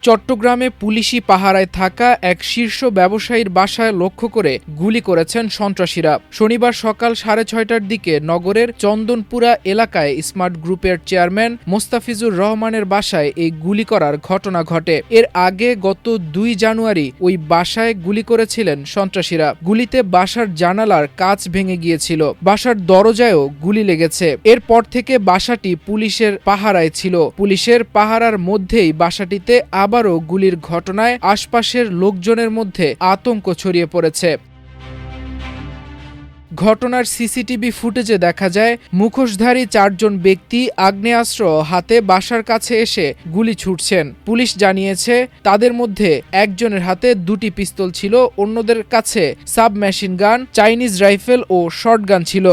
চট্টগ্রামে পুলিশি পাহারায় থাকা এক শীর্ষ ব্যবসায়ীর বাসায় লক্ষ্য করে গুলি করেছেন সন্ত্রাসীরা। শনিবার সকাল 6:30টার দিকে নগরের চন্দনপুরা এলাকায় স্মার্ট গ্রুপের চেয়ারম্যান মোস্তাফিজুর রহমানের বাসায় এই গুলি করার ঘটনা ঘটে। এর আগে গত 2 জানুয়ারি ওই বাসায় গুলি করেছিলেন সন্ত্রাসীরা। গুলিতে বাসার জানালার কাঁচ ভেঙে গিয়েছিল, বাসার দরজায়ও গুলি লেগেছে। এরপর থেকে বাসাটি পুলিশের পাহারায় ছিল। পুলিশের পাহারার মধ্যেই বাসাটিতে আবারও গুলির ঘটনায় আশপাশের লোকজনের মধ্যে আতঙ্ক ছড়িয়ে পড়েছে। ঘটনার সিসিটিভি ফুটেজে দেখা যায় মুখোশধারী 4 জন ব্যক্তি আগ্নেয়াস্ত্র হাতে বাসার কাছে এসে গুলি ছুটছেন। পুলিশ জানিয়েছে তাদের মধ্যে একজনের হাতে 2টি পিস্তল ছিল, অন্যদের কাছে সাবমেশিন গান, চাইনিজ রাইফেল ও শটগান ছিল।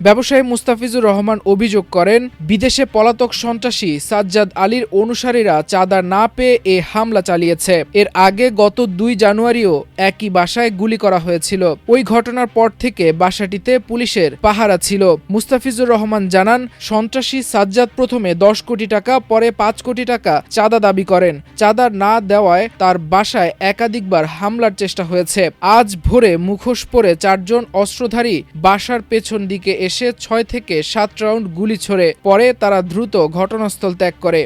ব্যবসায়ী মুস্তাফিজুর রহমান অভিযোগ করেন, বিদেশে পলাতক সন্ত্রাসী সাজ্জাদ আলীর অনুসারীরা চাঁদা না পেয়ে এ হামলা চালিয়েছে। এর আগে গত 2 জানুয়ারিও একই বাসায় গুলি করা হয়েছিল। ওই ঘটনার পর থেকে বাসাটিতে পুলিশের পাহারা ছিল। মুস্তাফিজুর রহমান জানান, সন্ত্রাসী সাজ্জাদ প্রথমে 10 কোটি টাকা, পরে 5 কোটি টাকা চাঁদা দাবি করেন। চাঁদা না দেওয়ায় তার বাসায় একাধিকবার হামলার চেষ্টা হয়েছে। আজ ভোরে মুখোশ পরে 4 জন অস্ত্রধারী বাসার পেছন দিকে এসে 6 থেকে 7 রাউন্ড গুলি ছোড়ে। পরে তারা দ্রুত ঘটনাস্থল ত্যাগ করে।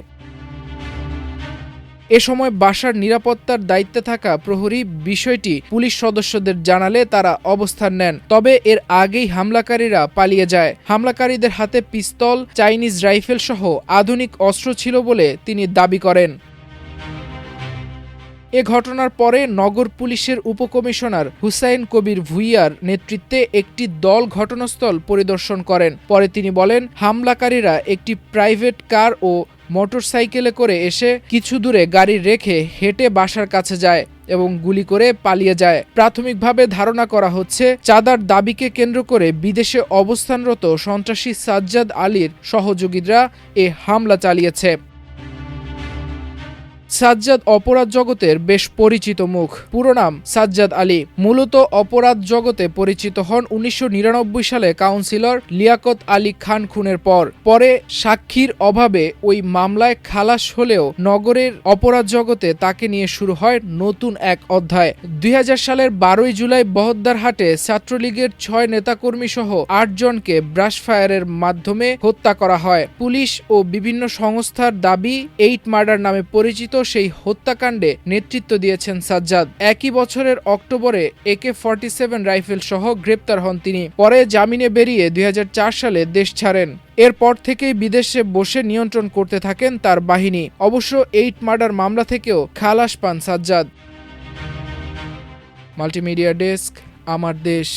এ সময় বাসার নিরাপত্তার দায়িত্বে থাকা প্রহরী বিষয়টি পুলিশ সদস্যদের জানালে তারা অবস্থান নেন। তবে এর আগেই হামলাকারীরা পালিয়ে যায়। হামলাকারীদের হাতে পিস্তল, চাইনিজ রাইফেল সহ আধুনিক অস্ত্র ছিল বলে তিনি দাবি করেন। এ ঘটনার পরে নগর পুলিশের উপকমিশনার হুসাইন কবির ভুইয়ার নেতৃত্বে একটি দল ঘটনাস্থল পরিদর্শন করেন। পরে তিনি বলেন, হামলাকারীরা একটি প্রাইভেট কার ও মোটরসাইকেলে করে এসে কিছু দূরে গাড়ি রেখে হেঁটে বাসার কাছে যায় এবং গুলি করে পালিয়ে যায়। প্রাথমিকভাবে ধারণা করা হচ্ছে, চাঁদার দাবিকে কেন্দ্র করে বিদেশে অবস্থানরত সন্ত্রাসী সাজ্জাদ আলীর সহযোগীরা এ হামলা চালিয়েছে। সাজ্জাদ অপরাধ জগতের বেশ পরিচিত মুখ। পুরো নাম সাজ্জাদ আলী। মূলত অপরাধ জগতে পরিচিত হন 1999 সালে কাউন্সিলর লিয়াকত আলী খান খুনের পরে সাক্ষীর অভাবে ওই মামলায় খালাস হলেও নগরের অপরাধ জগতে তাকে নিয়ে শুরু হয় নতুন এক অধ্যায়। 2000 সালের 12 জুলাই বহদ্দারহাটে ছাত্রলীগের 6 নেতাকর্মী সহ 8 জনকে ব্রাশফায়ারের মাধ্যমে হত্যা করা হয়। পুলিশ ও বিভিন্ন সংস্থার দাবি 8 মার্ডার নামে পরিচিত সেই হত্যাকাণ্ডে নেতৃত্ব দিয়েছেন সাজ্জাদ। একই বছরের অক্টোবরে AK-47 রাইফেল সহ গ্রেপ্তার হন তিনি। পরে জামিনে বেরিয়ে 2004 সালে দেশ ছাড়েন। এরপর থেকেই বিদেশে বসে নিয়ন্ত্রণ করতে থাকেন তার বাহিনী। অবশ্য 8 মার্ডার মামলা থেকেও খালাস পান সাজ্জাদ। মাল্টিমিডিয়া ডেস্ক, আমার দেশ।